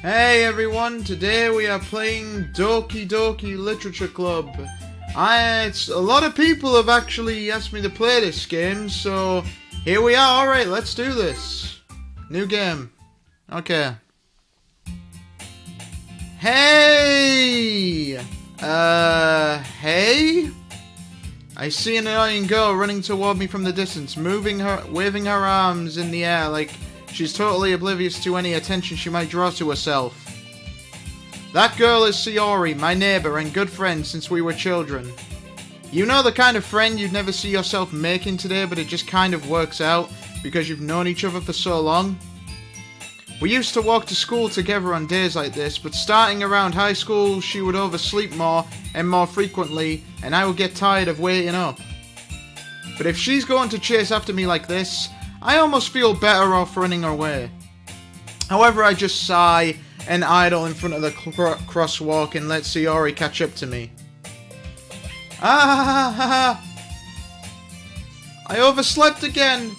Hey everyone, today we are playing Doki Literature Club. A lot of people have actually asked me to play this game, so here we are. Alright, let's do this. New game. Okay. Hey! Hey? I see an annoying girl running toward me from the distance, waving her arms in the air like she's totally oblivious to any attention she might draw to herself. That girl is Sayori, my neighbor and good friend since we were children. You know the kind of friend you'd never see yourself making today, but it just kind of works out because you've known each other for so long? We used to walk to school together on days like this, but starting around high school, she would oversleep more and more frequently, and I would get tired of waiting up. But if she's going to chase after me like this, I almost feel better off running away. However, I just sigh and idle in front of the crosswalk and let Sayori catch up to me. I overslept again,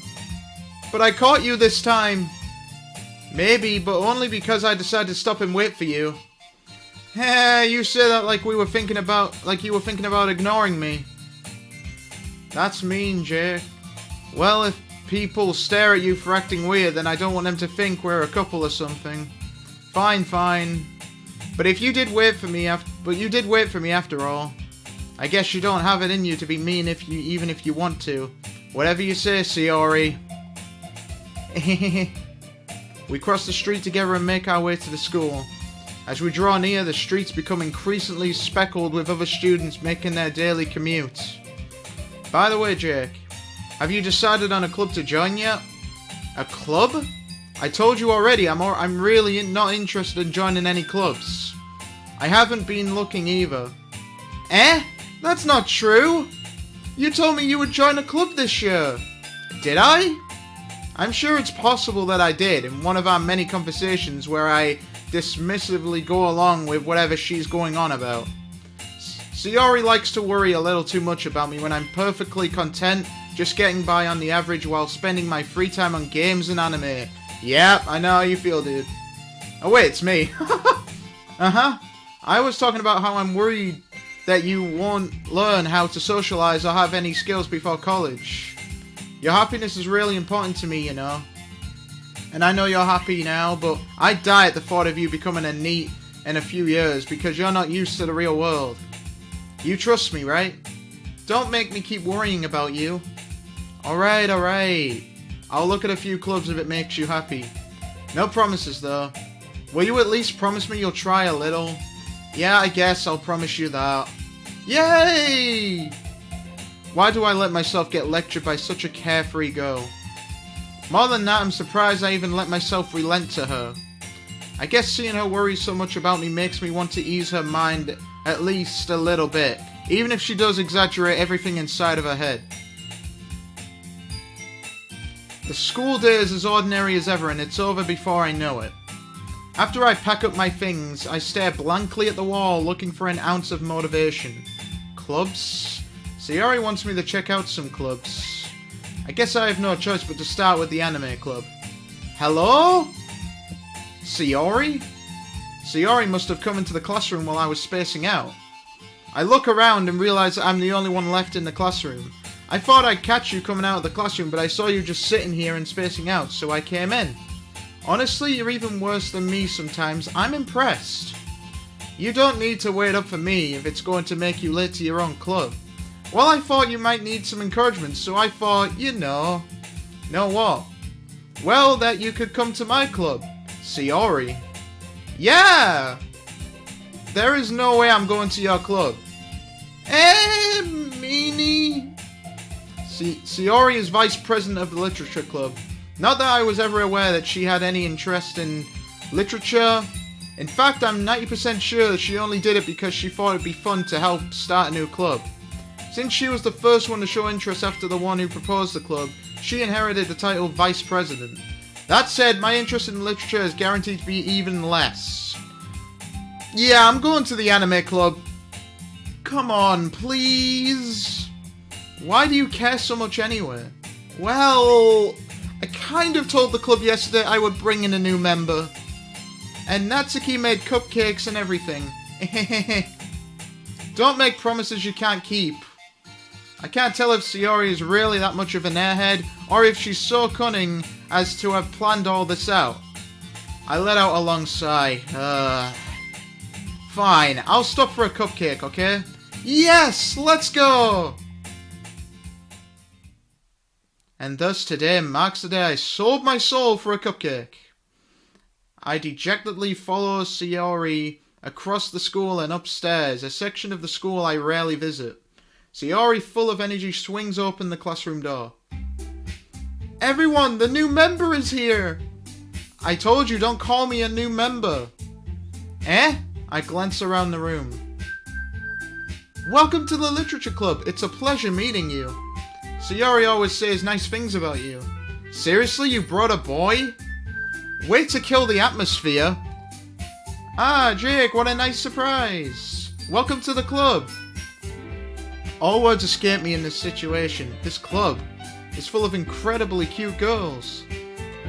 but I caught you this time. Maybe, but only because I decided to stop and wait for you. Hey, you say that like you were thinking about ignoring me. That's mean, Jake. Well, if people stare at you for acting weird, then I don't want them to think we're a couple or something. Fine. But you did wait for me after all. I guess you don't have it in you to be mean even if you want to. Whatever you say, Sayori. We cross the street together and make our way to the school. As we draw near, the streets become increasingly speckled with other students making their daily commute. By the way, Jake, have you decided on a club to join yet? A club? I told you already, I'm really not interested in joining any clubs. I haven't been looking either. Eh? That's not true! You told me you would join a club this year. Did I? I'm sure it's possible that I did in one of our many conversations where I dismissively go along with whatever she's going on about. Sayori likes to worry a little too much about me when I'm perfectly content just getting by on the average while spending my free time on games and anime. Yep, I know how you feel, dude. Oh wait, it's me. Uh-huh. I was talking about how I'm worried that you won't learn how to socialize or have any skills before college. Your happiness is really important to me, you know. And I know you're happy now, but I'd die at the thought of you becoming a NEET in a few years because you're not used to the real world. You trust me, right? Don't make me keep worrying about you. Alright. I'll look at a few clubs if it makes you happy. No promises, though. Will you at least promise me you'll try a little? Yeah, I guess I'll promise you that. Yay! Why do I let myself get lectured by such a carefree girl? More than that, I'm surprised I even let myself relent to her. I guess seeing her worry so much about me makes me want to ease her mind at least a little bit, even if she does exaggerate everything inside of her head. The school day is as ordinary as ever and it's over before I know it. After I pack up my things, I stare blankly at the wall looking for an ounce of motivation. Clubs? Sayori wants me to check out some clubs. I guess I have no choice but to start with the anime club. Hello? Sayori? Sayori must have come into the classroom while I was spacing out. I look around and realize that I'm the only one left in the classroom. I thought I'd catch you coming out of the classroom, but I saw you just sitting here and spacing out, so I came in. Honestly, you're even worse than me sometimes. I'm impressed. You don't need to wait up for me if it's going to make you late to your own club. Well, I thought you might need some encouragement, so I thought, Know what? Well, that you could come to my club. Sayori. Yeah! There is no way I'm going to your club. Meanie. Sayori is vice president of the literature club. Not that I was ever aware that she had any interest in literature. In fact, I'm 90% sure that she only did it because she thought it'd be fun to help start a new club. Since she was the first one to show interest after the one who proposed the club, she inherited the title Vice President. That said, my interest in literature is guaranteed to be even less. Yeah, I'm going to the anime club. Come on, please. Why do you care so much anyway? Well, I kind of told the club yesterday I would bring in a new member. And Natsuki made cupcakes and everything. Don't make promises you can't keep. I can't tell if Sayori is really that much of an airhead, or if she's so cunning as to have planned all this out. I let out a long sigh. Fine, I'll stop for a cupcake, okay? Yes, let's go! And thus today marks the day I sold my soul for a cupcake. I dejectedly follow Sayori across the school and upstairs, a section of the school I rarely visit. Sayori, full of energy, swings open the classroom door. Everyone, the new member is here! I told you, don't call me a new member. Eh? I glance around the room. Welcome to the Literature Club. It's a pleasure meeting you. Sayori always says nice things about you. Seriously, you brought a boy? Way to kill the atmosphere. Ah, Jake, what a nice surprise. Welcome to the club. All words escape me in this situation. This club is full of incredibly cute girls.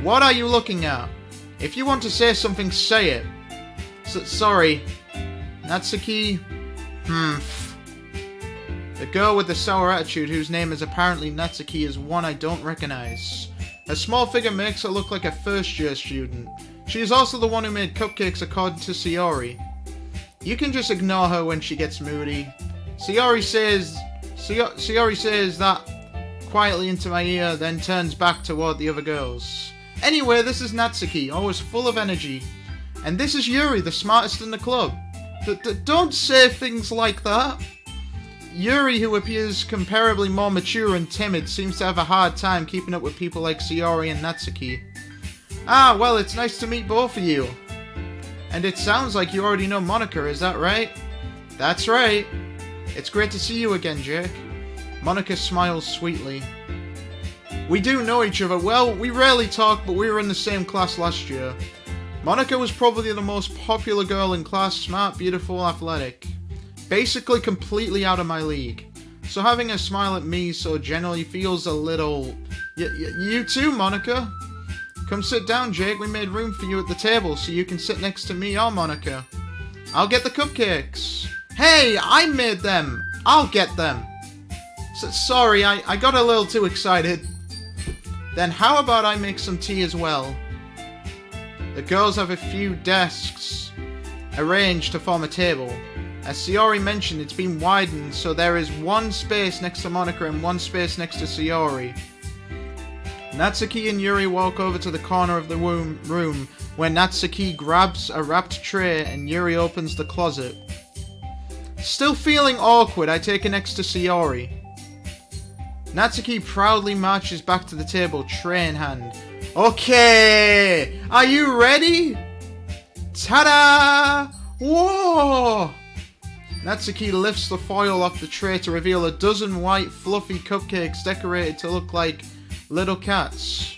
What are you looking at? If you want to say something, say it. Sorry. Natsuki? The girl with the sour attitude, whose name is apparently Natsuki, is one I don't recognize. Her small figure makes her look like a first-year student. She is also the one who made cupcakes according to Sayori. You can just ignore her when she gets moody. Sayori says that quietly into my ear, then turns back toward the other girls. Anyway, this is Natsuki, always full of energy. And this is Yuri, the smartest in the club. Don't say things like that. Yuri, who appears comparably more mature and timid, seems to have a hard time keeping up with people like Sayori and Natsuki. Ah, well, it's nice to meet both of you. And it sounds like you already know Monika, is that right? That's right. It's great to see you again, Jake. Monika smiles sweetly. We do know each other. Well, we rarely talk, but we were in the same class last year. Monika was probably the most popular girl in class, smart, beautiful, athletic. Basically completely out of my league. So having her smile at me so generally feels a little... You too, Monika. Come sit down, Jake. We made room for you at the table so you can sit next to me or Monika. I'll get the cupcakes. Hey, I made them. I'll get them. Sorry, I got a little too excited. Then how about I make some tea as well? The girls have a few desks arranged to form a table. As Sayori mentioned, it's been widened, so there is one space next to Monika and one space next to Sayori. Natsuki and Yuri walk over to the corner of the room, where Natsuki grabs a wrapped tray and Yuri opens the closet. Still feeling awkward, I take it next to Sayori. Natsuki proudly marches back to the table, tray in hand. Okay! Are you ready? Ta-da! Whoa! Natsuki lifts the foil off the tray to reveal a dozen white, fluffy cupcakes decorated to look like little cats.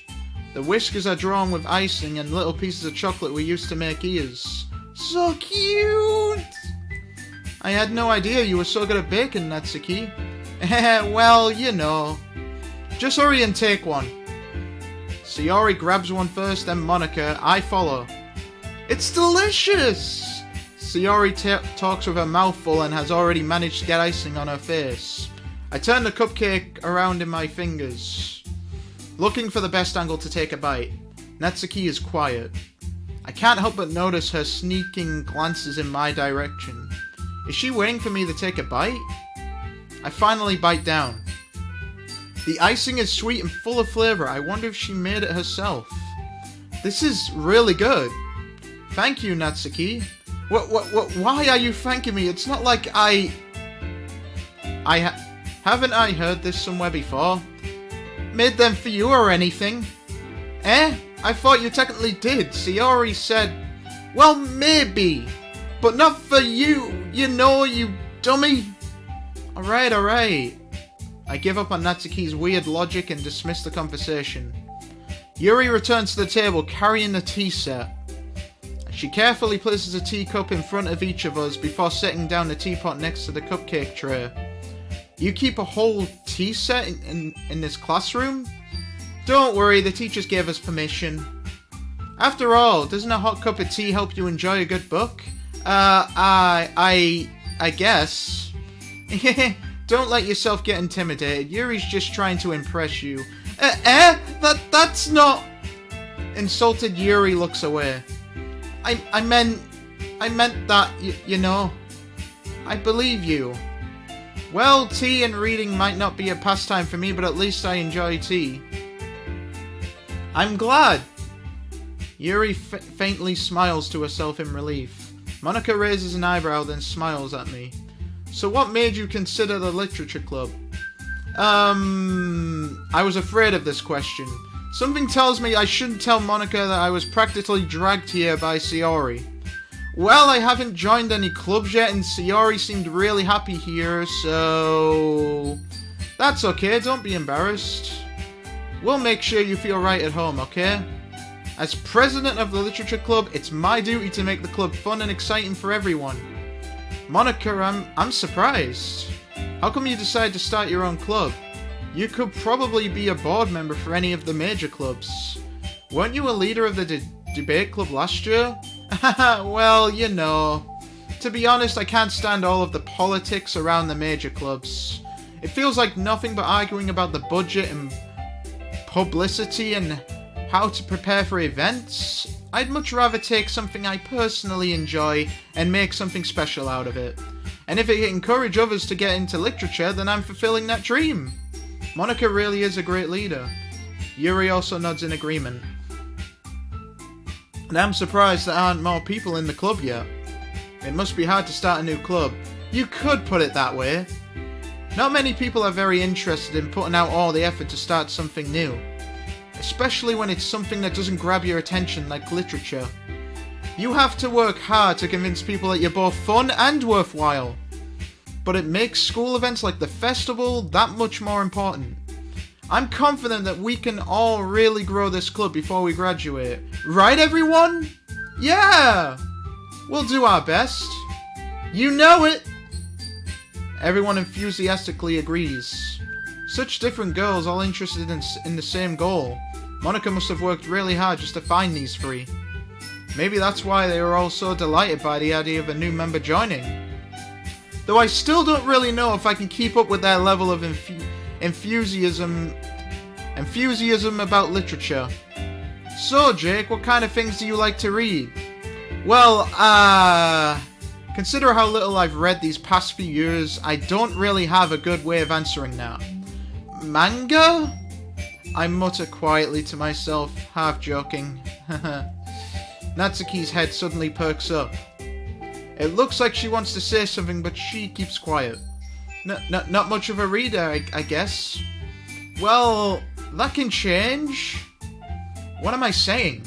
The whiskers are drawn with icing and little pieces of chocolate we used to make ears. So cute! I had no idea you were so good at baking, Natsuki. Well, you know. Just hurry and take one. Sayori grabs one first, then Monika. I follow. It's delicious! Sayori talks with her mouth full and has already managed to get icing on her face. I turn the cupcake around in my fingers, looking for the best angle to take a bite. Natsuki is quiet. I can't help but notice her sneaking glances in my direction. Is she waiting for me to take a bite? I finally bite down. The icing is sweet and full of flavor. I wonder if she made it herself. This is really good. Thank you, Natsuki. Why are you thanking me? It's not like haven't I heard this somewhere before? Made them for you or anything? Eh? I thought you technically did. Sayori said, well, maybe. But not for you. You know, you dummy. Alright. I give up on Natsuki's weird logic and dismiss the conversation. Yuri returns to the table carrying the tea set. She carefully places a teacup in front of each of us before setting down the teapot next to the cupcake tray. You keep a whole tea set in this classroom? Don't worry, the teachers gave us permission. After all, doesn't a hot cup of tea help you enjoy a good book? I guess. Don't let yourself get intimidated. Yuri's just trying to impress you. That's not... Insulted Yuri looks away. I meant that, you know. I believe you. Well, tea and reading might not be a pastime for me, but at least I enjoy tea. I'm glad. Yuri faintly smiles to herself in relief. Monika raises an eyebrow, then smiles at me. So what made you consider the literature club? I was afraid of this question. Something tells me I shouldn't tell Monika that I was practically dragged here by Sayori. Well, I haven't joined any clubs yet, and Sayori seemed really happy here, so... That's okay, don't be embarrassed. We'll make sure you feel right at home, okay? As president of the literature club, it's my duty to make the club fun and exciting for everyone. Monika, I'm surprised. How come you decided to start your own club? You could probably be a board member for any of the major clubs. Weren't you a leader of the debate club last year? Well, you know. To be honest, I can't stand all of the politics around the major clubs. It feels like nothing but arguing about the budget and publicity and how to prepare for events. I'd much rather take something I personally enjoy and make something special out of it. And if it can encourage others to get into literature, then I'm fulfilling that dream. Monika really is a great leader. Yuri also nods in agreement. And I'm surprised there aren't more people in the club yet. It must be hard to start a new club. You could put it that way. Not many people are very interested in putting out all the effort to start something new. Especially when it's something that doesn't grab your attention like literature. You have to work hard to convince people that you're both fun and worthwhile. But it makes school events like the festival that much more important. I'm confident that we can all really grow this club before we graduate. Right, everyone? Yeah! We'll do our best. You know it! Everyone enthusiastically agrees. Such different girls all interested in the same goal. Monika must have worked really hard just to find these three. Maybe that's why they were all so delighted by the idea of a new member joining. Though I still don't really know if I can keep up with that level of enthusiasm about literature. So, Jake, what kind of things do you like to read? Well, consider how little I've read these past few years, I don't really have a good way of answering that. Manga? I mutter quietly to myself, half joking. Natsuki's head suddenly perks up. It looks like she wants to say something, but she keeps quiet. Not much of a reader, I guess. Well, that can change. What am I saying?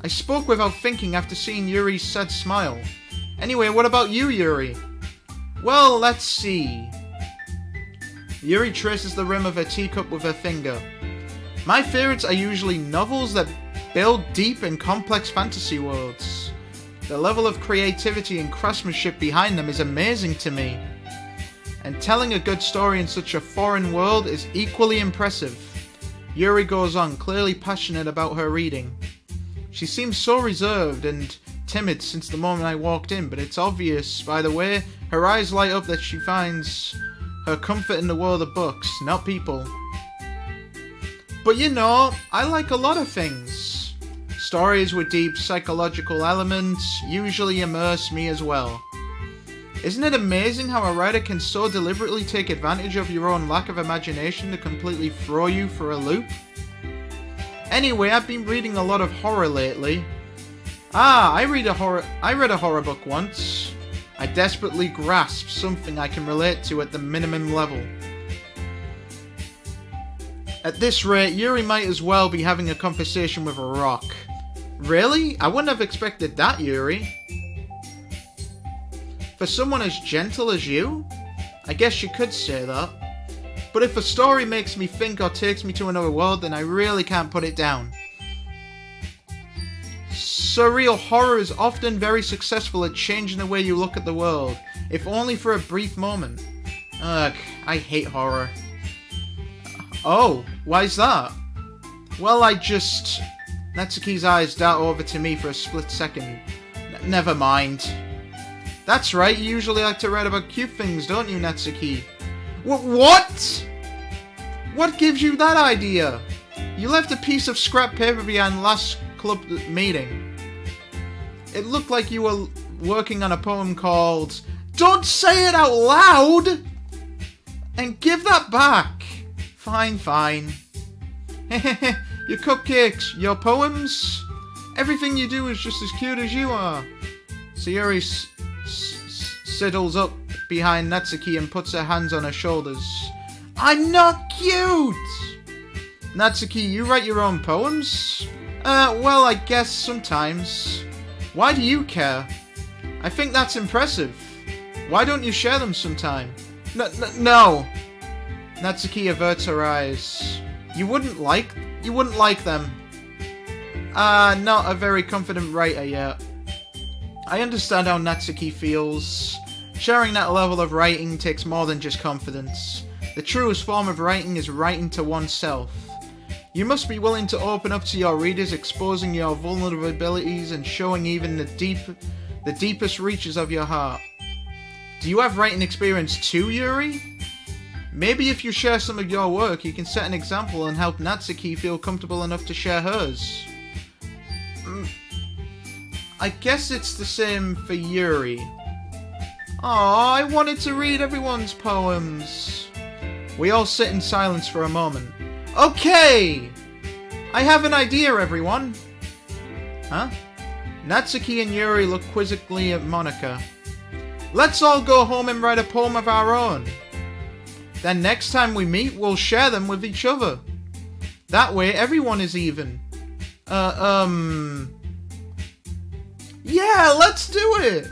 I spoke without thinking after seeing Yuri's sad smile. Anyway, what about you, Yuri? Well, let's see. Yuri traces the rim of her teacup with her finger. My favorites are usually novels that build deep and complex fantasy worlds. The level of creativity and craftsmanship behind them is amazing to me. And telling a good story in such a foreign world is equally impressive. Yuri goes on, clearly passionate about her reading. She seems so reserved and timid since the moment I walked in, but it's obvious, by the way, her eyes light up that she finds her comfort in the world of books, not people. But you know, I like a lot of things. Stories with deep psychological elements usually immerse me as well. Isn't it amazing how a writer can so deliberately take advantage of your own lack of imagination to completely throw you for a loop? Anyway, I've been reading a lot of horror lately. I read a horror book once. I desperately grasped something I can relate to at the minimum level. At this rate, Yuri might as well be having a conversation with a rock. Really? I wouldn't have expected that, Yuri. For someone as gentle as you? I guess you could say that. But if a story makes me think or takes me to another world, then I really can't put it down. Surreal horror is often very successful at changing the way you look at the world, if only for a brief moment. Ugh, I hate horror. Oh, why's that? Well, Natsuki's eyes dart over to me for a split second. Never mind. That's right, you usually like to write about cute things, don't you, Natsuki? What? What gives you that idea? You left a piece of scrap paper behind last club meeting. It looked like you were working on a poem called... Don't say it out loud! And give that back. Fine, fine. Your cupcakes, your poems, everything you do is just as cute as you are. Sayori sidles up behind Natsuki and puts her hands on her shoulders. I'm not cute! Natsuki, you write your own poems? Well, I guess sometimes. Why do you care? I think that's impressive. Why don't you share them sometime? No. Natsuki averts her eyes. You wouldn't like them. Not a very confident writer yet. I understand how Natsuki feels. Sharing that level of writing takes more than just confidence. The truest form of writing is writing to oneself. You must be willing to open up to your readers, exposing your vulnerabilities and showing even the deepest reaches of your heart. Do you have writing experience too, Yuri? Maybe if you share some of your work, you can set an example and help Natsuki feel comfortable enough to share hers. I guess it's the same for Yuri. Aw, I wanted to read everyone's poems. We all sit in silence for a moment. Okay! I have an idea, everyone. Huh? Natsuki and Yuri look quizzically at Monika. Let's all go home and write a poem of our own. Then next time we meet, we'll share them with each other. That way, everyone is even. Yeah, let's do it!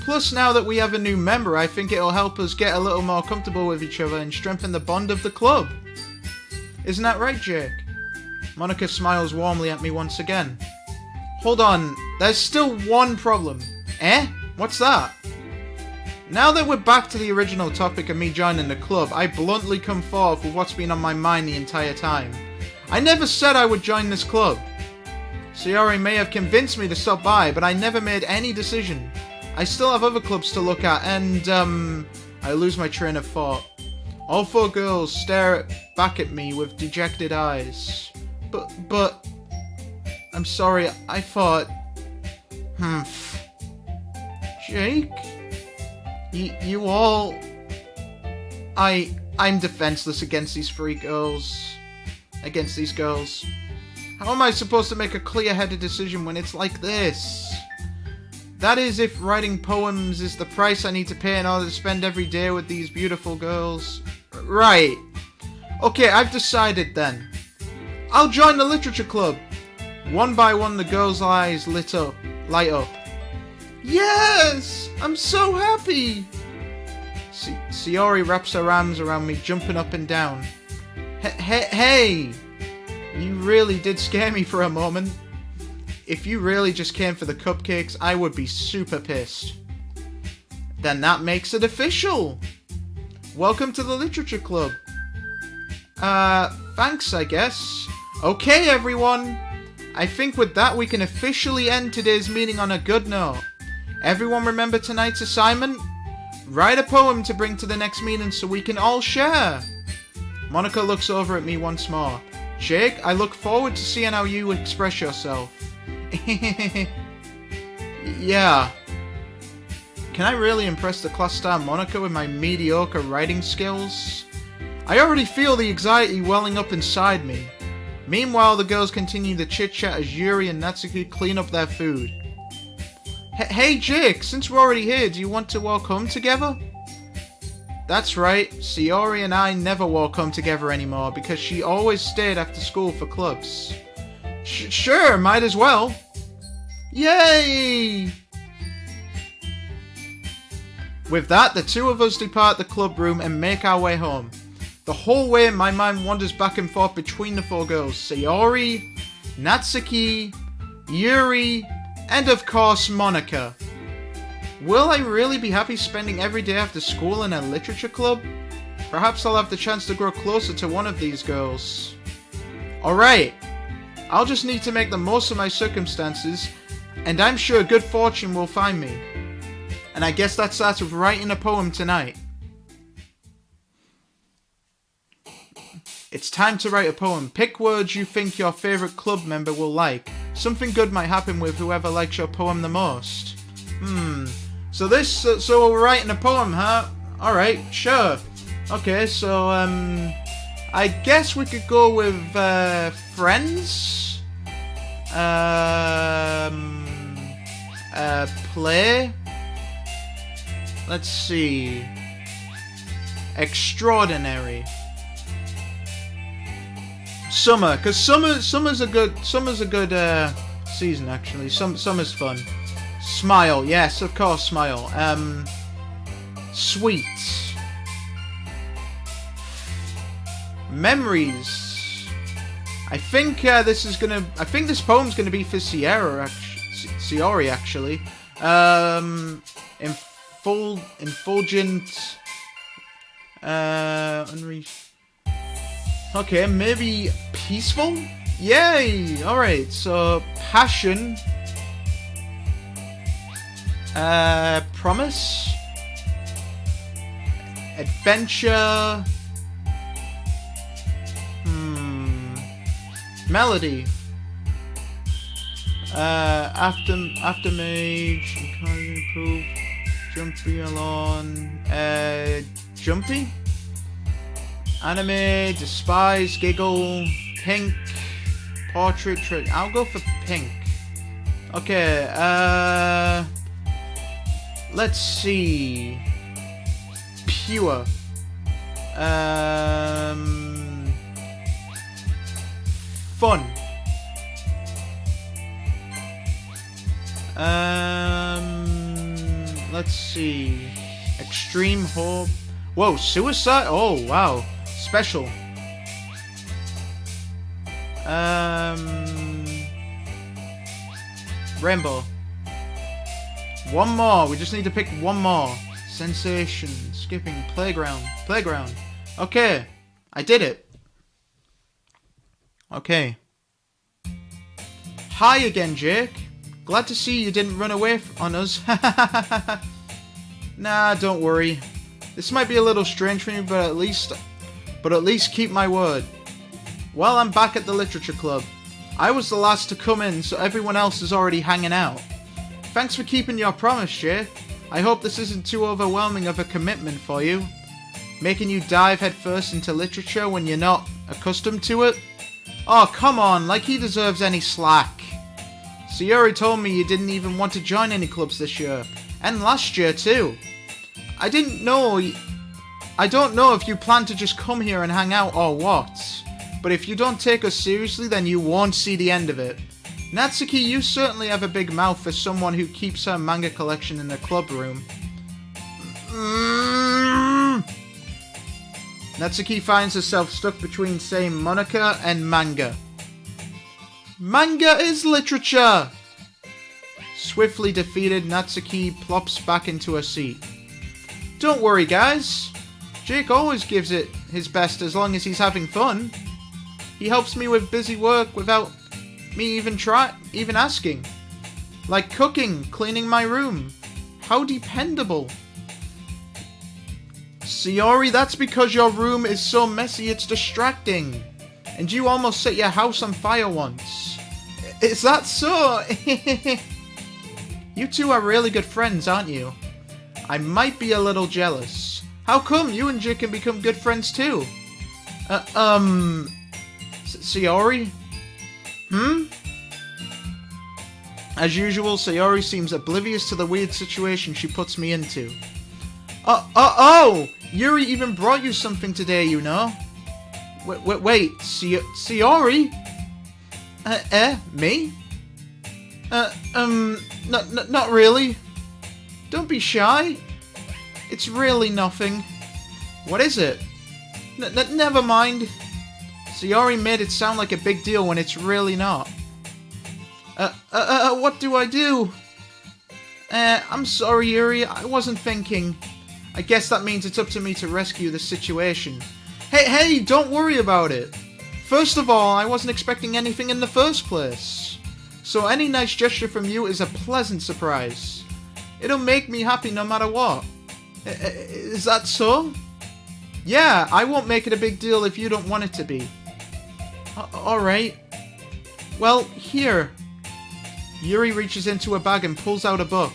Plus, now that we have a new member, I think it'll help us get a little more comfortable with each other and strengthen the bond of the club. Isn't that right, Jake? Monika smiles warmly at me once again. Hold on, there's still one problem. Eh? What's that? Now that we're back to the original topic of me joining the club, I bluntly come forth with what's been on my mind the entire time. I never said I would join this club. Sayori may have convinced me to stop by, but I never made any decision. I still have other clubs to look at, and, I lose my train of thought. All four girls stare back at me with dejected eyes. But... I'm sorry, I thought... Jake? You all... I'm defenseless against these girls. How am I supposed to make a clear-headed decision when it's like this? That is, if writing poems is the price I need to pay in order to spend every day with these beautiful girls. Right. Okay, I've decided then. I'll join the literature club. One by one, the girls' eyes light up. Yes! I'm so happy! Sayori wraps her arms around me, jumping up and down. Hey! You really did scare me for a moment. If you really just came for the cupcakes, I would be super pissed. Then that makes it official! Welcome to the literature club. Thanks, I guess. Okay, everyone! I think with that we can officially end today's meeting on a good note. Everyone remember tonight's assignment? Write a poem to bring to the next meeting so we can all share. Monika looks over at me once more. Jake, I look forward to seeing how you express yourself. Yeah. Can I really impress the class star Monika with my mediocre writing skills? I already feel the anxiety welling up inside me. Meanwhile, the girls continue the chit-chat as Yuri and Natsuki clean up their food. Hey Jake, since we're already here, do you want to walk home together? That's right, Sayori and I never walk home together anymore because she always stayed after school for clubs. Sure, might as well. Yay! With that, the two of us depart the club room and make our way home. The whole way, my mind wanders back and forth between the four girls, Sayori, Natsuki, Yuri, and of course, Monika. Will I really be happy spending every day after school in a literature club? Perhaps I'll have the chance to grow closer to one of these girls. Alright, I'll just need to make the most of my circumstances, and I'm sure good fortune will find me. And I guess that starts with writing a poem tonight. It's time to write a poem. Pick words you think your favourite club member will like. Something good might happen with whoever likes your poem the most. So we're writing a poem, huh? Alright, sure. Okay, so, I guess we could go with, friends? Play? Let's see. Extraordinary. Summer, because summer's a good season actually. Summer's fun. Smile, yes, of course, smile. Sweet. Memories. I think this poem's gonna be for Sayori actually. Infulgent. Okay, maybe peaceful? Yay! Alright, so passion. Promise. Adventure. Melody. Aftermage. Improve. Jumpy alone. Jumpy? Anime, despise, giggle, pink, portrait, I'll go for pink. Okay, let's see. Pure. Fun. Let's see. Extreme hope. Whoa, suicide? Oh, wow. Special. Rainbow. One more. We just need to pick one more. Sensation. Skipping. Playground. Okay. I did it. Okay. Hi again, Jake. Glad to see you didn't run away on us. Nah, don't worry. This might be a little strange for me, but at least keep my word. Well, I'm back at the literature club. I was the last to come in, so everyone else is already hanging out. Thanks for keeping your promise, Jake. I hope this isn't too overwhelming of a commitment for you. Making you dive headfirst into literature when you're not accustomed to it? Oh, come on, like he deserves any slack. Sayori told me you didn't even want to join any clubs this year. And last year, too. I don't know if you plan to just come here and hang out or what. But if you don't take us seriously, then you won't see the end of it. Natsuki, you certainly have a big mouth for someone who keeps her manga collection in the club room. Natsuki finds herself stuck between saying Monica and manga. Manga is literature! Swiftly defeated, Natsuki plops back into her seat. Don't worry, guys. Jake always gives it his best as long as he's having fun. He helps me with busy work without me even asking. Like cooking, cleaning my room. How dependable. Sayori, that's because your room is so messy it's distracting. And you almost set your house on fire once. Is that so? You two are really good friends, aren't you? I might be a little jealous. How come you and Jake can become good friends too? Sayori? As usual, Sayori seems oblivious to the weird situation she puts me into. Oh! Yuri even brought you something today, you know? Wait, Sayori? Me? Not really. Don't be shy. It's really nothing. What is it? Never mind. Sayori made it sound like a big deal when it's really not. What do I do? I'm sorry, Yuri. I wasn't thinking. I guess that means it's up to me to rescue the situation. Hey, don't worry about it. First of all, I wasn't expecting anything in the first place. So any nice gesture from you is a pleasant surprise. It'll make me happy no matter what. Is that so? Yeah, I won't make it a big deal if you don't want it to be. Alright. Well, here. Yuri reaches into a bag and pulls out a book.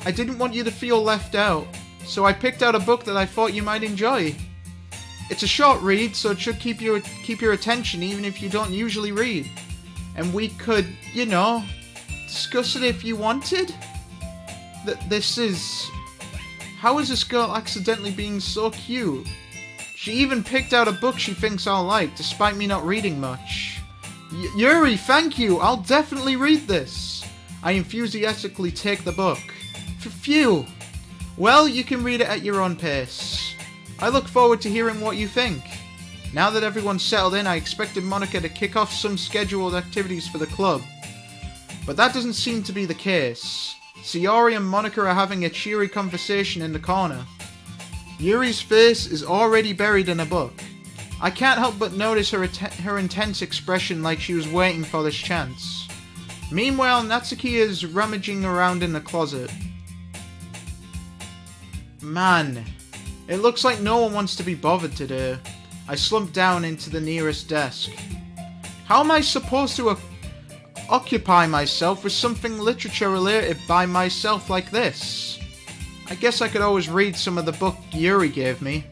I didn't want you to feel left out, so I picked out a book that I thought you might enjoy. It's a short read, so it should keep your attention even if you don't usually read. And we could, you know, discuss it if you wanted? This is... How is this girl accidentally being so cute? She even picked out a book she thinks I'll like, despite me not reading much. Yuri, thank you! I'll definitely read this! I enthusiastically take the book. Phew! Well, you can read it at your own pace. I look forward to hearing what you think. Now that everyone's settled in, I expected Monika to kick off some scheduled activities for the club. But that doesn't seem to be the case. Sayori and Monika are having a cheery conversation in the corner. Yuri's face is already buried in a book. I can't help but notice her intense expression, like she was waiting for this chance. Meanwhile, Natsuki is rummaging around in the closet. Man, it looks like no one wants to be bothered today. I slump down into the nearest desk. How am I supposed to occupy myself with something literature related by myself like this? I guess I could always read some of the book Yuri gave me,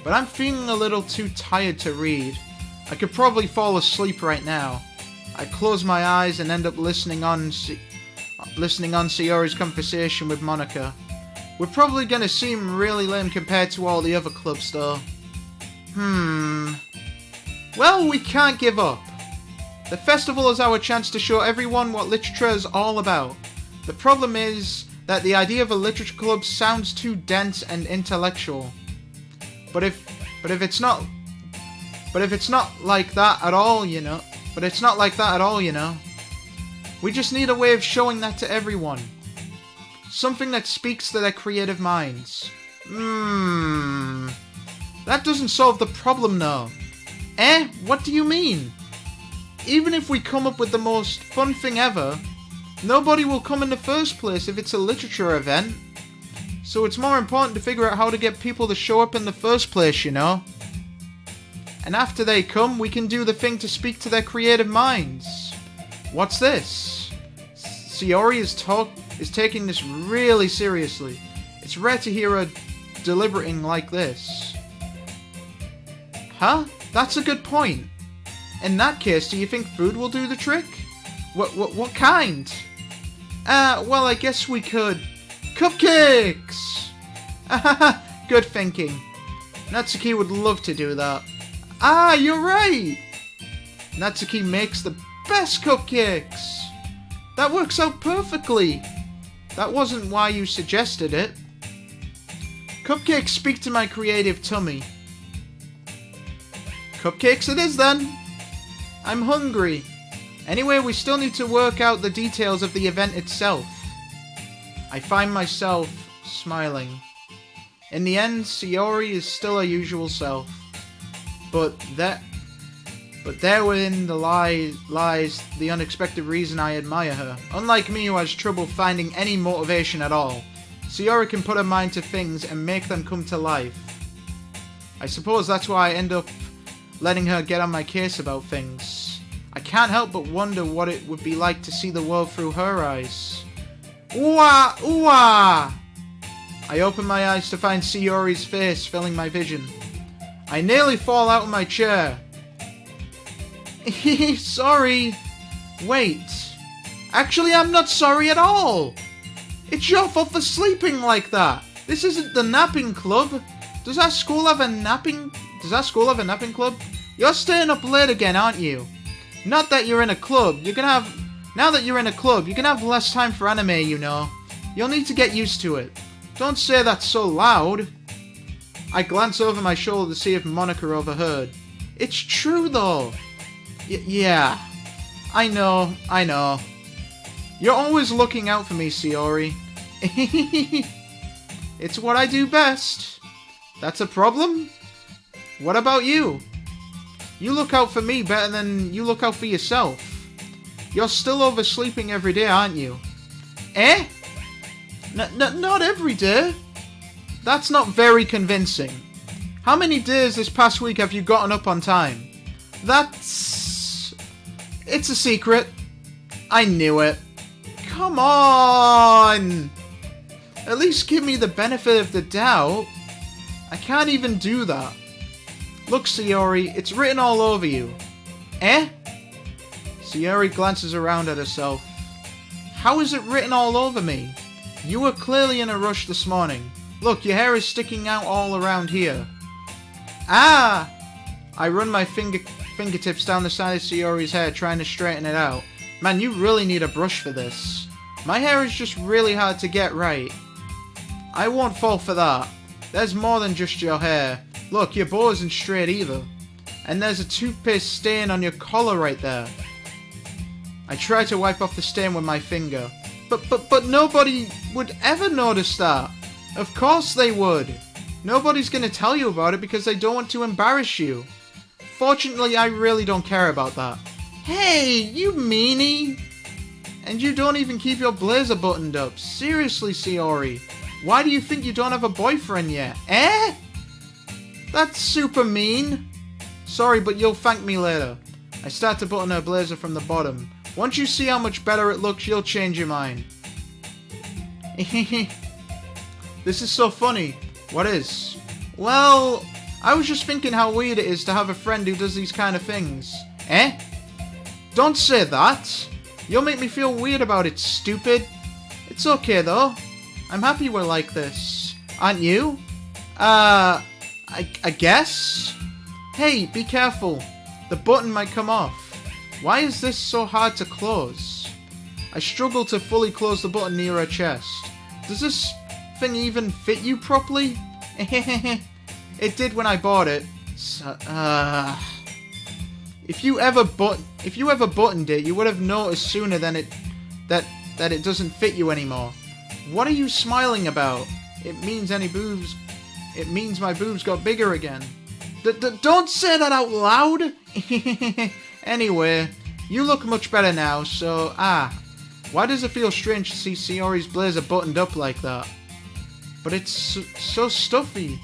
but I'm feeling a little too tired to read. I could probably fall asleep right now. I close my eyes and end up listening on Sayori's conversation with Monika. We're probably gonna seem really lame compared to all the other clubs though. Well, we can't give up. The festival is our chance to show everyone what literature is all about. The problem is that the idea of a literature club sounds too dense and intellectual. But if it's not like that at all, you know. We just need a way of showing that to everyone. Something that speaks to their creative minds. That doesn't solve the problem though. What do you mean? Even if we come up with the most fun thing ever, nobody will come in the first place if it's a literature event. So it's more important to figure out how to get people to show up in the first place, you know? And after they come, we can do the thing to speak to their creative minds. What's this? Sayori is taking this really seriously. It's rare to hear her deliberating like this. Huh? That's a good point. In that case, do you think food will do the trick? What kind? Well, I guess we could... Cupcakes! Good thinking. Natsuki would love to do that. You're right! Natsuki makes the best cupcakes! That works out perfectly! That wasn't why you suggested it. Cupcakes speak to my creative tummy. Cupcakes it is then! I'm hungry. Anyway, we still need to work out the details of the event itself. I find myself smiling. In the end, Sayori is still her usual self. But therein lies the unexpected reason I admire her. Unlike me, who has trouble finding any motivation at all, Sayori can put her mind to things and make them come to life. I suppose that's why I end up letting her get on my case about things. I can't help but wonder what it would be like to see the world through her eyes. Ooh-ah! Ooh-ah! I open my eyes to find Sayori's face filling my vision. I nearly fall out of my chair. Sorry. Wait. Actually, I'm not sorry at all. It's your fault for sleeping like that. This isn't the napping club. Does our school have a napping club? You're staying up late again, aren't you? Not that you're in a club. Now that you're in a club, you can have less time for anime, you know. You'll need to get used to it. Don't say that so loud. I glance over my shoulder to see if Monika overheard. It's true, though. Yeah. I know. You're always looking out for me, Sayori. It's what I do best. That's a problem? What about you? You look out for me better than you look out for yourself. You're still oversleeping every day, aren't you? Eh? Not every day. That's not very convincing. How many days this past week have you gotten up on time? It's a secret. I knew it. Come on! At least give me the benefit of the doubt. I can't even do that. Look, Sayori, it's written all over you. Eh? Sayori glances around at herself. How is it written all over me? You were clearly in a rush this morning. Look, your hair is sticking out all around here. Ah! I run my fingertips down the side of Sayori's hair, trying to straighten it out. Man, you really need a brush for this. My hair is just really hard to get right. I won't fall for that. There's more than just your hair. Look, your bow isn't straight either. And there's a toothpaste stain on your collar right there. I try to wipe off the stain with my finger. But nobody would ever notice that. Of course they would. Nobody's gonna tell you about it because they don't want to embarrass you. Fortunately, I really don't care about that. Hey, you meanie! And you don't even keep your blazer buttoned up. Seriously, Sayori. Why do you think you don't have a boyfriend yet? Eh? That's super mean. Sorry, but you'll thank me later. I start to button her blazer from the bottom. Once you see how much better it looks, you'll change your mind. This is so funny. What is? Well, I was just thinking how weird it is to have a friend who does these kind of things. Eh? Don't say that. You'll make me feel weird about it, stupid. It's okay, though. I'm happy we're like this. Aren't you? I guess? Hey, be careful. The button might come off. Why is this so hard to close? I struggle to fully close the button near her chest. Does this thing even fit you properly? It did when I bought it. So, If you ever buttoned it, you would have noticed sooner than that it doesn't fit you anymore. What are you smiling about? It means my boobs got bigger again. Don't say that out loud! Anyway, you look much better now, so, why does it feel strange to see Sayori's blazer buttoned up like that? But it's so stuffy.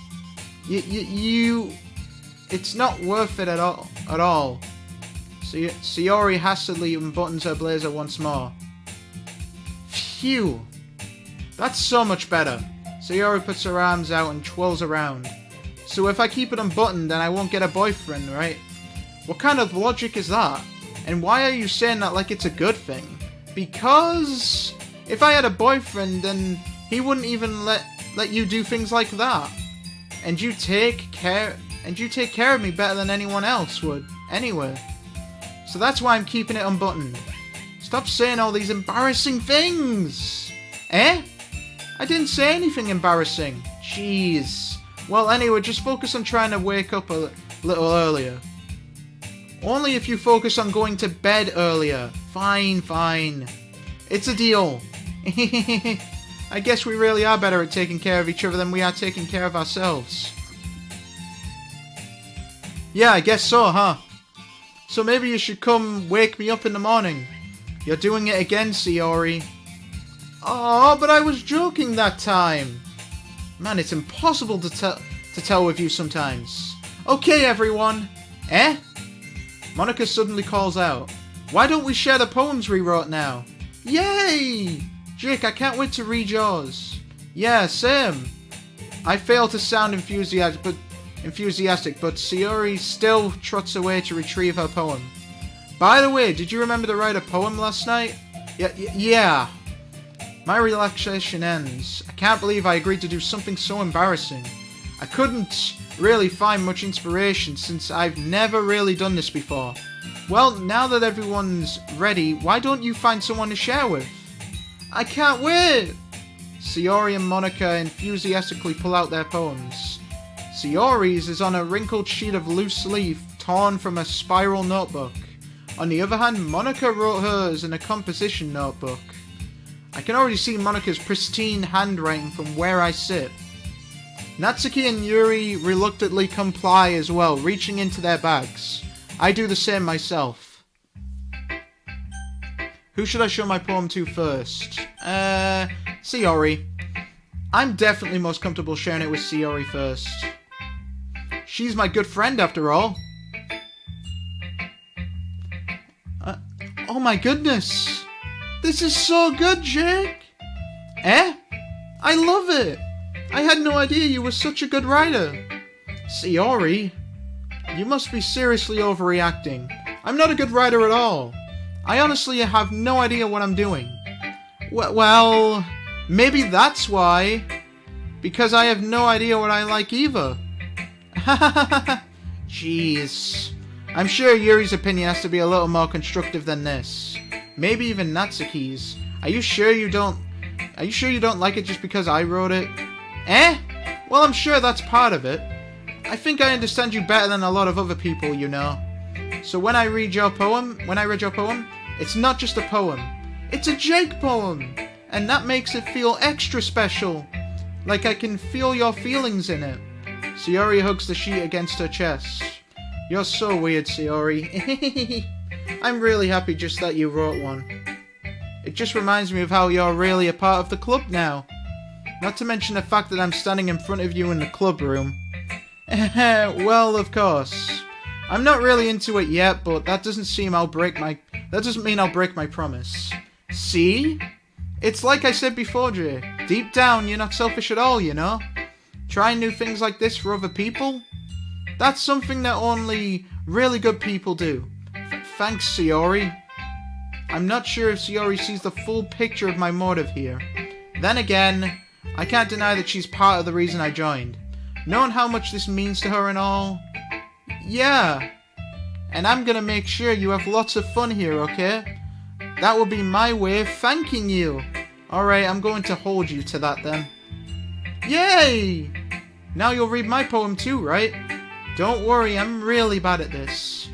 It's not worth it at all. Sayori hastily unbuttons her blazer once more. Phew. That's so much better. Sayori puts her arms out and twirls around. So if I keep it unbuttoned, then I won't get a boyfriend, right? What kind of logic is that? And why are you saying that like it's a good thing? Because if I had a boyfriend, then he wouldn't even let you do things like that. And you take care of me better than anyone else would, anyway. So that's why I'm keeping it unbuttoned. Stop saying all these embarrassing things! Eh? I didn't say anything embarrassing. Jeez. Well, anyway, just focus on trying to wake up a little earlier. Only if you focus on going to bed earlier. Fine. It's a deal. I guess we really are better at taking care of each other than we are taking care of ourselves. Yeah, I guess so, huh? So maybe you should come wake me up in the morning. You're doing it again, Sayori. Oh, but I was joking that time. Man, it's impossible to tell with you sometimes. Okay, everyone. Eh? Monica suddenly calls out. Why don't we share the poems we wrote now? Yay! Jake, I can't wait to read yours. Yeah, same. I fail to sound enthusiastic, but Sayori still trots away to retrieve her poem. By the way, did you remember to write a poem last night? Yeah. My relaxation ends. I can't believe I agreed to do something so embarrassing. I couldn't really find much inspiration since I've never really done this before. Well, now that everyone's ready, why don't you find someone to share with? I can't wait! Sayori and Monica enthusiastically pull out their poems. Sayori's is on a wrinkled sheet of loose leaf torn from a spiral notebook. On the other hand, Monica wrote hers in a composition notebook. I can already see Monica's pristine handwriting from where I sit. Natsuki and Yuri reluctantly comply as well, reaching into their bags. I do the same myself. Who should I show my poem to first? Sayori. I'm definitely most comfortable sharing it with Sayori first. She's my good friend, after all. Oh my goodness. This is so good, Jake. Eh? I love it. I had no idea you were such a good writer. Sayori, you must be seriously overreacting. I'm not a good writer at all. I honestly have no idea what I'm doing. Well, maybe that's why. Because I have no idea what I like either. Jeez. I'm sure Yuri's opinion has to be a little more constructive than this. Maybe even Natsuki's. Are you sure you don't like it just because I wrote it? Eh? Well, I'm sure that's part of it. I think I understand you better than a lot of other people, you know. So when I read your poem, it's not just a poem. It's a Jake poem. And that makes it feel extra special. Like I can feel your feelings in it. Sayori hugs the sheet against her chest. You're so weird, Sayori. I'm really happy just that you wrote one. It just reminds me of how you're really a part of the club now. Not to mention the fact that I'm standing in front of you in the club room. Well, of course. I'm not really into it yet, but that doesn't mean I'll break my promise. See? It's like I said before, Jay. Deep down, you're not selfish at all, you know? Trying new things like this for other people? That's something that only really good people do. Thanks, Sayori. I'm not sure if Sayori sees the full picture of my motive here. Then again, I can't deny that she's part of the reason I joined. Knowing how much this means to her and all. Yeah. And I'm gonna make sure you have lots of fun here, okay? That will be my way of thanking you. Alright, I'm going to hold you to that then. Yay! Now you'll read my poem too, right? Don't worry, I'm really bad at this.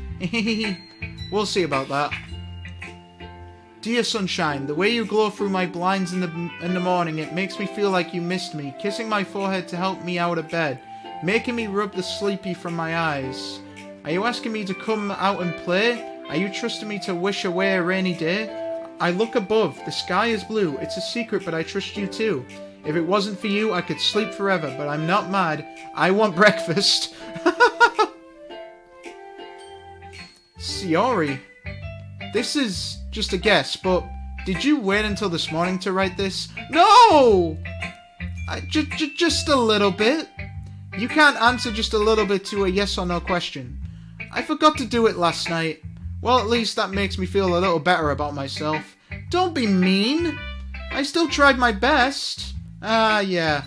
We'll see about that. Dear sunshine, the way you glow through my blinds in the morning, it makes me feel like you missed me, kissing my forehead to help me out of bed, making me rub the sleepy from my eyes. Are you asking me to come out and play? Are you trusting me to wish away a rainy day? I look above, the sky is blue, it's a secret but I trust you too. If it wasn't for you, I could sleep forever, but I'm not mad. I want breakfast. Sayori, this is just a guess, but did you wait until this morning to write this? No! Just a little bit. You can't answer just a little bit to a yes or no question. I forgot to do it last night. Well, at least that makes me feel a little better about myself. Don't be mean. I still tried my best. Yeah.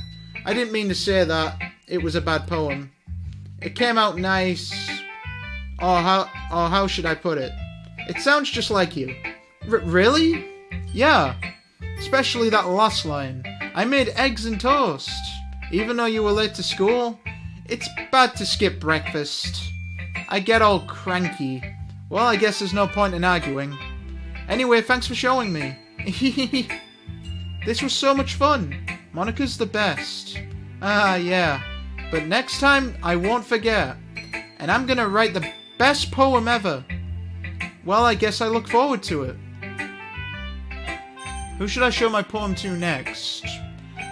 I didn't mean to say that. It was a bad poem. It came out nice. Or how should I put it? It sounds just like you. Really? Yeah. Especially that last line. I made eggs and toast. Even though you were late to school. It's bad to skip breakfast. I get all cranky. Well, I guess there's no point in arguing. Anyway, thanks for showing me. This was so much fun. Monika's the best. Yeah. But next time, I won't forget. And I'm gonna write the best poem ever. Well, I guess I look forward to it. Who should I show my poem to next?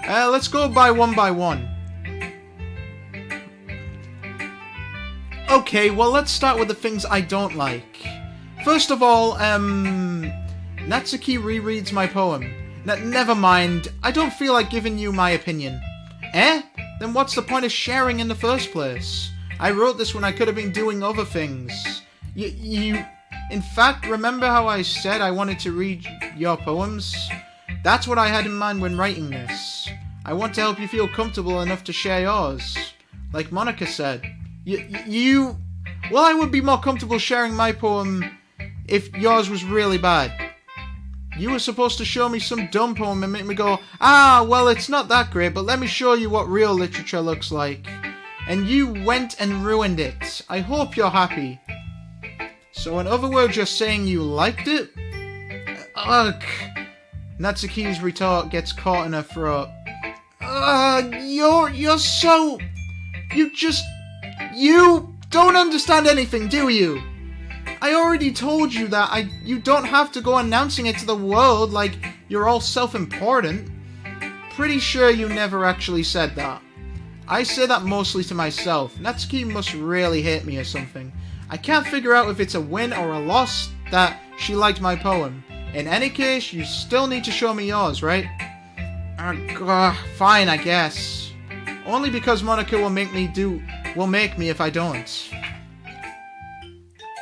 Let's go by one. Okay, well, let's start with the things I don't like. First of all, Natsuki rereads my poem. Never mind, I don't feel like giving you my opinion. Eh? Then what's the point of sharing in the first place? I wrote this when I could have been doing other things. In fact, remember how I said I wanted to read your poems? That's what I had in mind when writing this. I want to help you feel comfortable enough to share yours. Like Monika said. Well, I would be more comfortable sharing my poem if yours was really bad. You were supposed to show me some dumb poem and make me go, well, it's not that great, but let me show you what real literature looks like. And you went and ruined it. I hope you're happy. So in other words, you're saying you liked it? Ugh. Natsuki's retort gets caught in her throat. You're so... You don't understand anything, do you? I already told you that you don't have to go announcing it to the world like you're all self-important. Pretty sure you never actually said that. I say that mostly to myself. Natsuki must really hate me or something. I can't figure out if it's a win or a loss that she liked my poem. In any case, you still need to show me yours, right? Fine, I guess. Only because Monica will make me if I don't.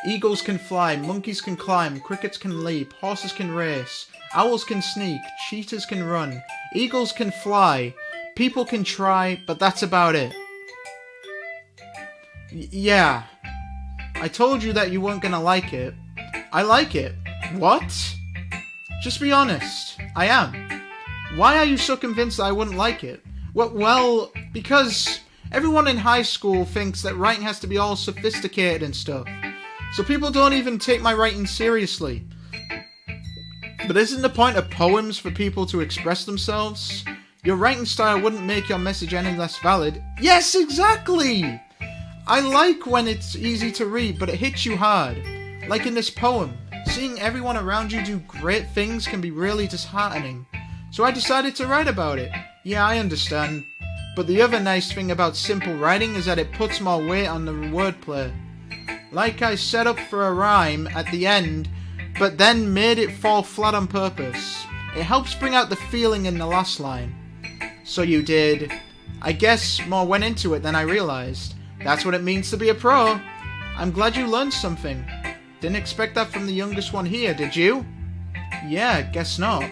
Eagles can fly, monkeys can climb, crickets can leap, horses can race, owls can sneak, cheetahs can run, eagles can fly, people can try, but that's about it. Yeah. I told you that you weren't gonna like it. I like it. What? Just be honest. I am. Why are you so convinced that I wouldn't like it? Well, because everyone in high school thinks that writing has to be all sophisticated and stuff. So people don't even take my writing seriously. But isn't the point of poems for people to express themselves? Your writing style wouldn't make your message any less valid. Yes, exactly! I like when it's easy to read, but it hits you hard. Like in this poem, seeing everyone around you do great things can be really disheartening. So I decided to write about it. Yeah, I understand. But the other nice thing about simple writing is that it puts more weight on the wordplay. Like I set up for a rhyme at the end, but then made it fall flat on purpose. It helps bring out the feeling in the last line. So you did. I guess more went into it than I realized. That's what it means to be a pro. I'm glad you learned something. Didn't expect that from the youngest one here, did you? Yeah, guess not.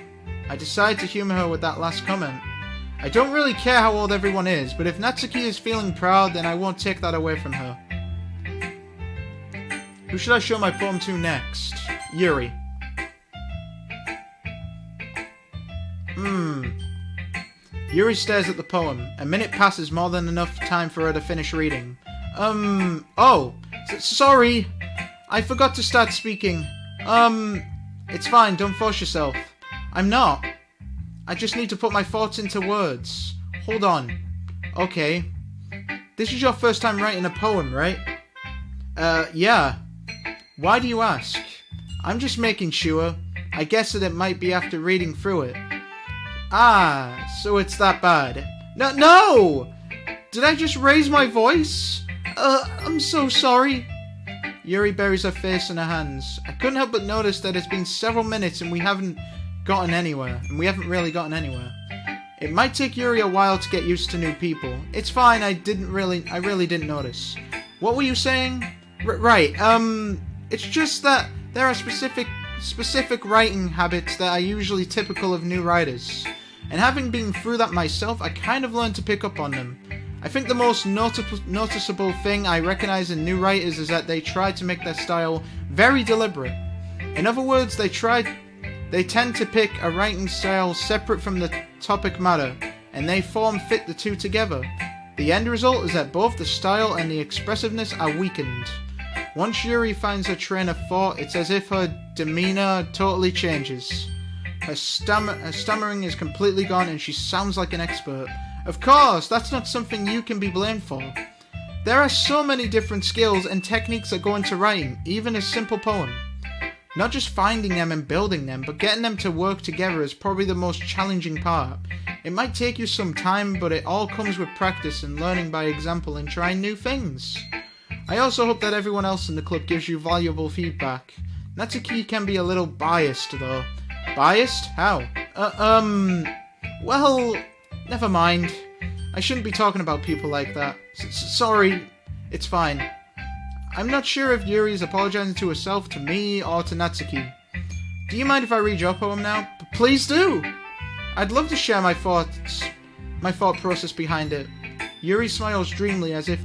I decided to humor her with that last comment. I don't really care how old everyone is, but if Natsuki is feeling proud, then I won't take that away from her. Who should I show my poem to next? Yuri. Yuri stares at the poem. A minute passes, more than enough time for her to finish reading. Sorry. I forgot to start speaking. It's fine, don't force yourself. I'm not. I just need to put my thoughts into words. Hold on. Okay. This is your first time writing a poem, right? Yeah. Why do you ask? I'm just making sure. I guess that it might be after reading through it. Ah, so it's that bad. No! Did I just raise my voice? I'm so sorry. Yuri buries her face in her hands. I couldn't help but notice that it's been several minutes and we haven't really gotten anywhere. It might take Yuri a while to get used to new people. It's fine, I really didn't notice. What were you saying? Right, it's just that there are specific writing habits that are usually typical of new writers. And having been through that myself, I kind of learned to pick up on them. I think the most noticeable thing I recognize in new writers is that they try to make their style very deliberate. In other words, they tend to pick a writing style separate from the topic matter, and they fit the two together. The end result is that both the style and the expressiveness are weakened. Once Yuri finds her train of thought, it's as if her demeanor totally changes. Her stammering is completely gone and she sounds like an expert. Of course, that's not something you can be blamed for. There are so many different skills and techniques that go into writing, even a simple poem. Not just finding them and building them, but getting them to work together is probably the most challenging part. It might take you some time, but it all comes with practice and learning by example and trying new things. I also hope that everyone else in the club gives you valuable feedback. Natsuki can be a little biased, though. Biased? How? Well, never mind. I shouldn't be talking about people like that. Sorry. It's fine. I'm not sure if Yuri is apologizing to herself, to me, or to Natsuki. Do you mind if I read your poem now? Please do! I'd love to share my thought process behind it. Yuri smiles dreamily as if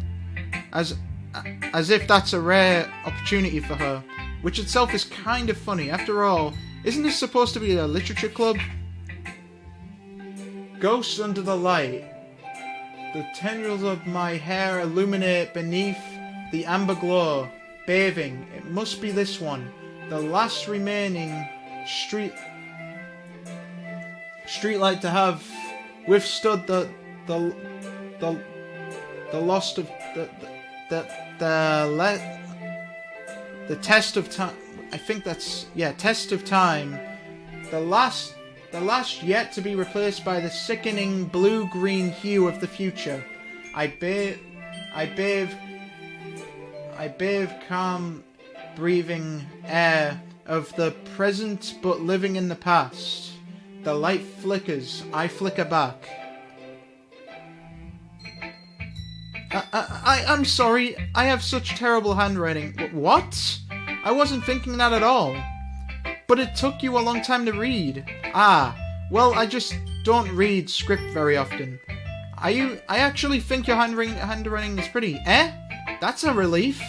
that's a rare opportunity for her, which itself is kind of funny. After all, isn't this supposed to be a literature club? Ghosts under the light. The tendrils of my hair illuminate beneath the amber glow. Bathing. It must be this one. The last remaining streetlight to have withstood the lost of The test of time. I think that's, yeah, test of time. The last yet to be replaced by the sickening blue-green hue of the future. I bathe calm, breathing air of the present but living in the past. The light flickers, I flicker back. I'm sorry, I have such terrible handwriting. What? I wasn't thinking that at all. But it took you a long time to read. Ah, well, I just don't read script very often. I actually think your handwriting is pretty. Eh? That's a relief.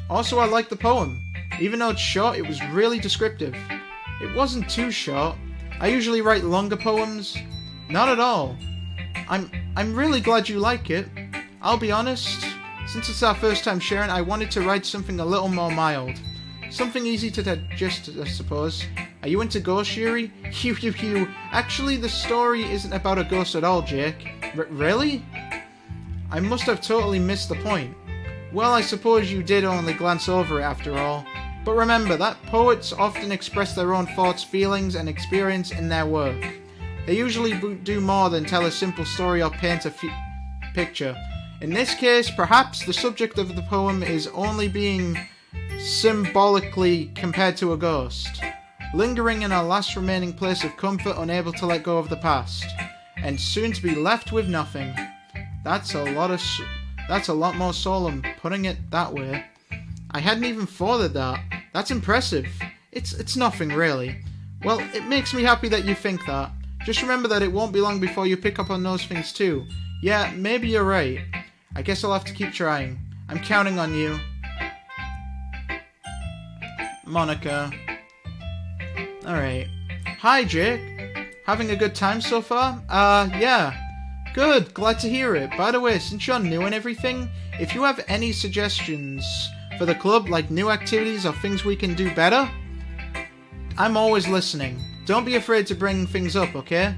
Also, I like the poem. Even though it's short, it was really descriptive. It wasn't too short. I usually write longer poems. Not at all. I'm really glad you like it. I'll be honest, since it's our first time sharing, I wanted to write something a little more mild. Something easy to digest, I suppose. Are you into ghost Yuri? Hew. Actually, the story isn't about a ghost at all, Jake. Really? I must have totally missed the point. Well, I suppose you did only glance over it after all. But remember that poets often express their own thoughts, feelings, and experience in their work. They usually do more than tell a simple story or paint a picture. In this case, perhaps the subject of the poem is only being symbolically compared to a ghost, lingering in our last remaining place of comfort, unable to let go of the past, and soon to be left with nothing. That's a lot more solemn, putting it that way. I hadn't even thought of that. That's impressive. It's nothing really. Well, it makes me happy that you think that. Just remember that it won't be long before you pick up on those things too. Yeah, maybe you're right. I guess I'll have to keep trying. I'm counting on you. Monica. Alright. Hi, Jake. Having a good time so far? Yeah. Good, glad to hear it. By the way, since you're new and everything, if you have any suggestions for the club, like new activities or things we can do better, I'm always listening. Don't be afraid to bring things up, okay?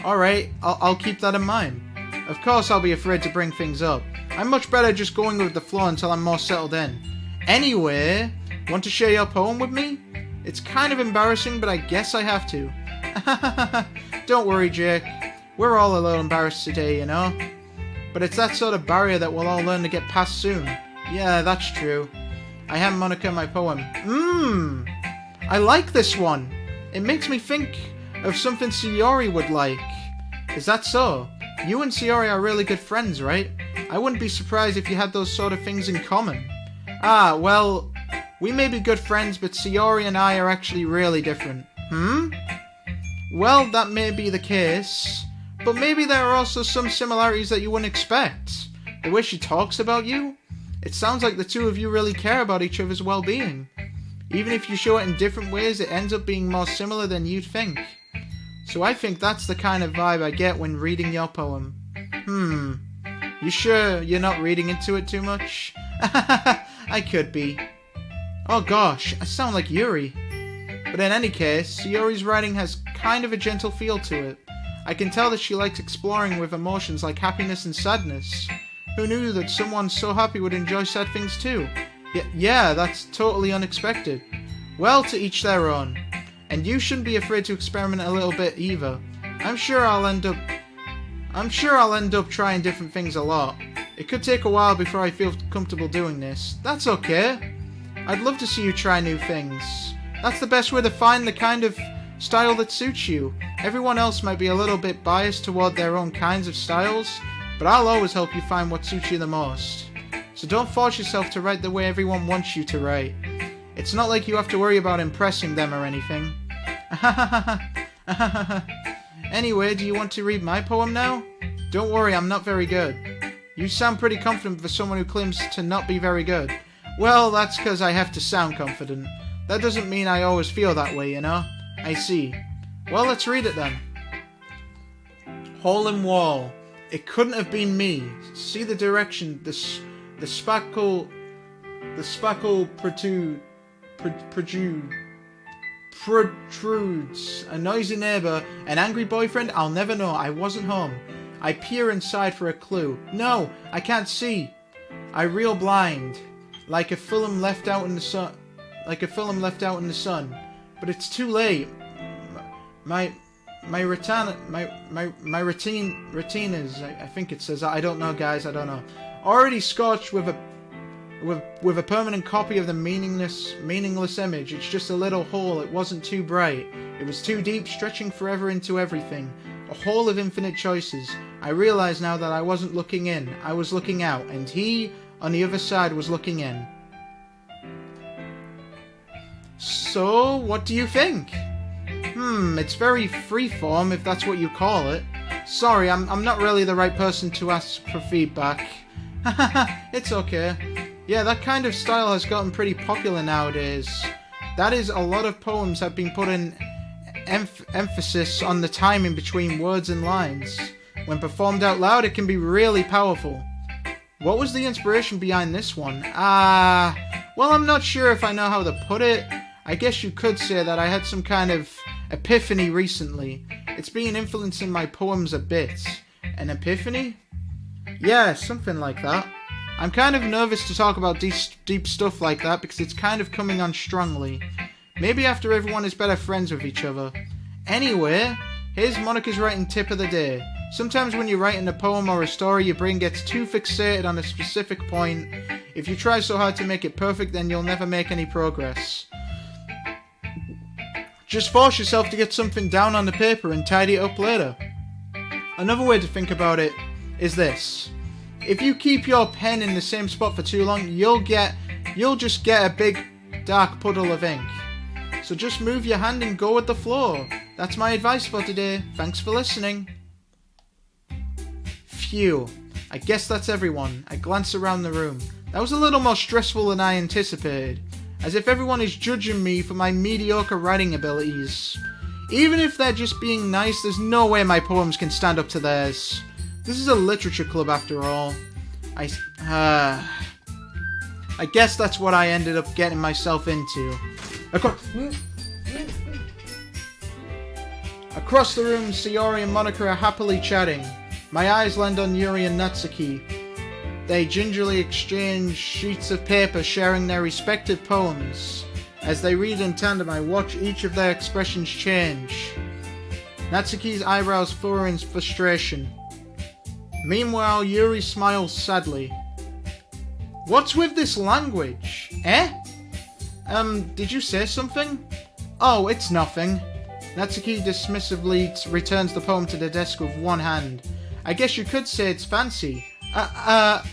Alright, I'll keep that in mind. Of course I'll be afraid to bring things up. I'm much better just going with the flow until I'm more settled in. Anyway, want to share your poem with me? It's kind of embarrassing, but I guess I have to. Don't worry, Jake. We're all a little embarrassed today, you know? But it's that sort of barrier that we'll all learn to get past soon. Yeah, that's true. I hand Monica my poem. I like this one. It makes me think of something Sayori would like. Is that so? You and Sayori are really good friends, right? I wouldn't be surprised if you had those sort of things in common. Ah, well, we may be good friends, but Sayori and I are actually really different. Well, that may be the case, but maybe there are also some similarities that you wouldn't expect. The way she talks about you, it sounds like the two of you really care about each other's well-being. Even if you show it in different ways, it ends up being more similar than you'd think. So I think that's the kind of vibe I get when reading your poem. You sure you're not reading into it too much? I could be. Oh gosh, I sound like Yuri. But in any case, Sayori's writing has kind of a gentle feel to it. I can tell that she likes exploring with emotions like happiness and sadness. Who knew that someone so happy would enjoy sad things too? Yeah, that's totally unexpected. Well, to each their own. And you shouldn't be afraid to experiment a little bit either. I'm sure I'll end up trying different things a lot. It could take a while before I feel comfortable doing this. That's okay. I'd love to see you try new things. That's the best way to find the kind of style that suits you. Everyone else might be a little bit biased toward their own kinds of styles, but I'll always help you find what suits you the most. So don't force yourself to write the way everyone wants you to write. It's not like you have to worry about impressing them or anything. Anyway, do you want to read my poem now? Don't worry, I'm not very good. You sound pretty confident for someone who claims to not be very good. Well, that's because I have to sound confident. That doesn't mean I always feel that way, you know? I see. Well, let's read it then. Hole in wall. It couldn't have been me. See the direction. The spackle protrudes. A noisy neighbour. An angry boyfriend? I'll never know. I wasn't home. I peer inside for a clue. No, I can't see. I reel blind. Like a film left out in the sun. like a film left out in the sun. But it's too late. My retinas, I think it says, I don't know, guys, I don't know. Already scorched with a permanent copy of the meaningless image. It's just a little hole. It wasn't too bright. It was too deep, stretching forever into everything. A hole of infinite choices. I realize now that I wasn't looking in. I was looking out, and he, on the other side, was looking in. So, what do you think? It's very freeform, if that's what you call it. Sorry, I'm not really the right person to ask for feedback. It's okay. Yeah, that kind of style has gotten pretty popular nowadays. That is, a lot of poems have been put in emphasis on the timing between words and lines. When performed out loud, it can be really powerful. What was the inspiration behind this one? Well, I'm not sure if I know how to put it. I guess you could say that I had some kind of epiphany recently. It's been influencing my poems a bit. An epiphany? Yeah, something like that. I'm kind of nervous to talk about deep stuff like that because it's kind of coming on strongly. Maybe after everyone is better friends with each other. Anyway, here's Monica's writing tip of the day. Sometimes when you're writing a poem or a story, your brain gets too fixated on a specific point. If you try so hard to make it perfect, then you'll never make any progress. Just force yourself to get something down on the paper and tidy it up later. Another way to think about it is this. If you keep your pen in the same spot for too long, you'll just get a big dark puddle of ink. So just move your hand and go with the flow. That's my advice for today. Thanks for listening. Phew. I guess that's everyone. I glance around the room. That was a little more stressful than I anticipated. As if everyone is judging me for my mediocre writing abilities. Even if they're just being nice, there's no way my poems can stand up to theirs. This is a literature club after all. I guess that's what I ended up getting myself into. Across the room, Sayori and Monica are happily chatting. My eyes land on Yuri and Natsuki. They gingerly exchange sheets of paper, sharing their respective poems. As they read in tandem, I watch each of their expressions change. Natsuki's eyebrows furrow in frustration. Meanwhile, Yuri smiles sadly. What's with this language? Eh? Did you say something? Oh, it's nothing. Natsuki dismissively returns the poem to the desk with one hand. I guess you could say it's fancy.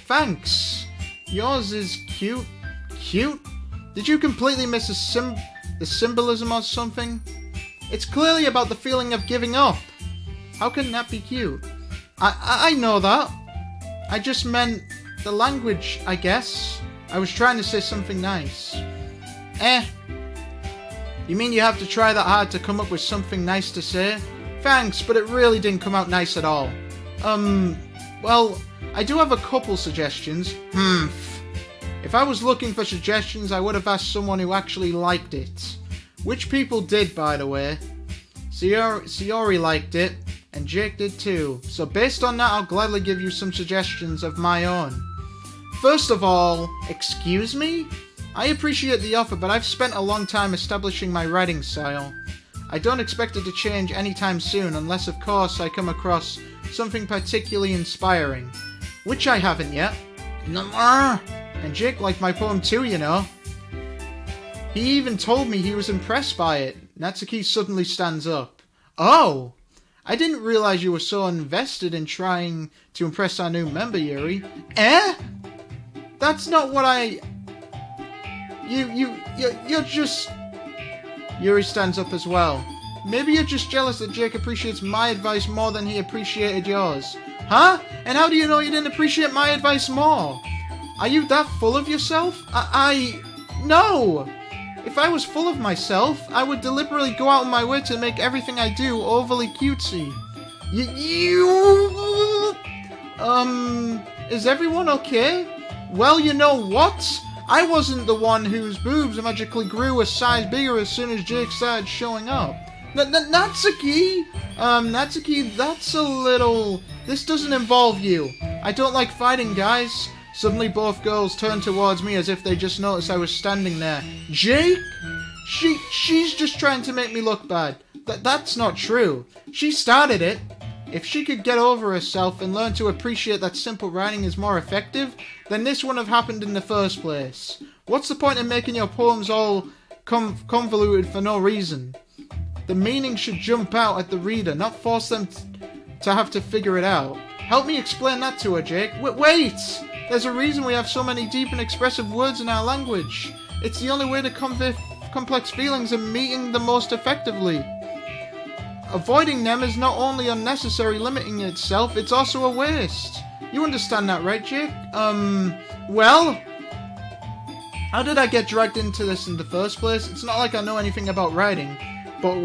Thanks. Yours is cute. Cute? Did you completely miss the symbolism or something? It's clearly about the feeling of giving up. How can that be cute? I know that. I just meant the language, I guess. I was trying to say something nice. You mean you have to try that hard to come up with something nice to say? Thanks, but it really didn't come out nice at all. Well, I do have a couple suggestions. If I was looking for suggestions, I would have asked someone who actually liked it. Which people did, by the way. Sayori liked it, and Jake did too. So based on that, I'll gladly give you some suggestions of my own. First of all, excuse me? I appreciate the offer, but I've spent a long time establishing my writing style. I don't expect it to change anytime soon, unless of course I come across something particularly inspiring. Which I haven't yet. And Jake liked my poem too, you know. He even told me he was impressed by it. Natsuki suddenly stands up. Oh! I didn't realize you were so invested in trying to impress our new member, Yuri. That's not what I... You're just... Yuri stands up as well. Maybe you're just jealous that Jake appreciates my advice more than he appreciated yours. Huh? And how do you know you didn't appreciate my advice more? Are you that full of yourself? No! If I was full of myself, I would deliberately go out of my way to make everything I do overly cutesy. Is everyone okay? Well, you know what? I wasn't the one whose boobs magically grew a size bigger as soon as Jake started showing up. Natsuki! Natsuki, that's a little... This doesn't involve you. I don't like fighting, guys. Suddenly both girls turned towards me as if they just noticed I was standing there. Jake? She's just trying to make me look bad. That's not true. She started it. If she could get over herself and learn to appreciate that simple writing is more effective, then this wouldn't have happened in the first place. What's the point in making your poems all convoluted for no reason? The meaning should jump out at the reader, not force them to have to figure it out. Help me explain that to her, Jake. Wait! There's a reason we have so many deep and expressive words in our language. It's the only way to convey complex feelings and meeting them most effectively. Avoiding them is not only unnecessary limiting itself, it's also a waste. You understand that, right, Jake? Well? How did I get dragged into this in the first place? It's not like I know anything about writing, but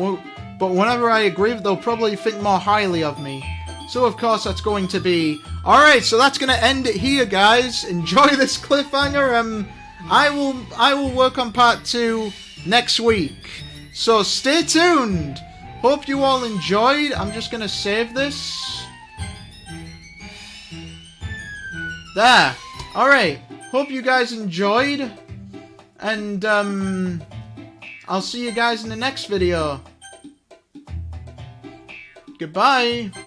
whenever I agree, they'll probably think more highly of me. So of course that's going to be... Alright, so that's going to end it here, guys. Enjoy this cliffhanger. I will work on part 2 next week. So stay tuned. Hope you all enjoyed. I'm just going to save this. There. Alright. Hope you guys enjoyed. And I'll see you guys in the next video. Goodbye.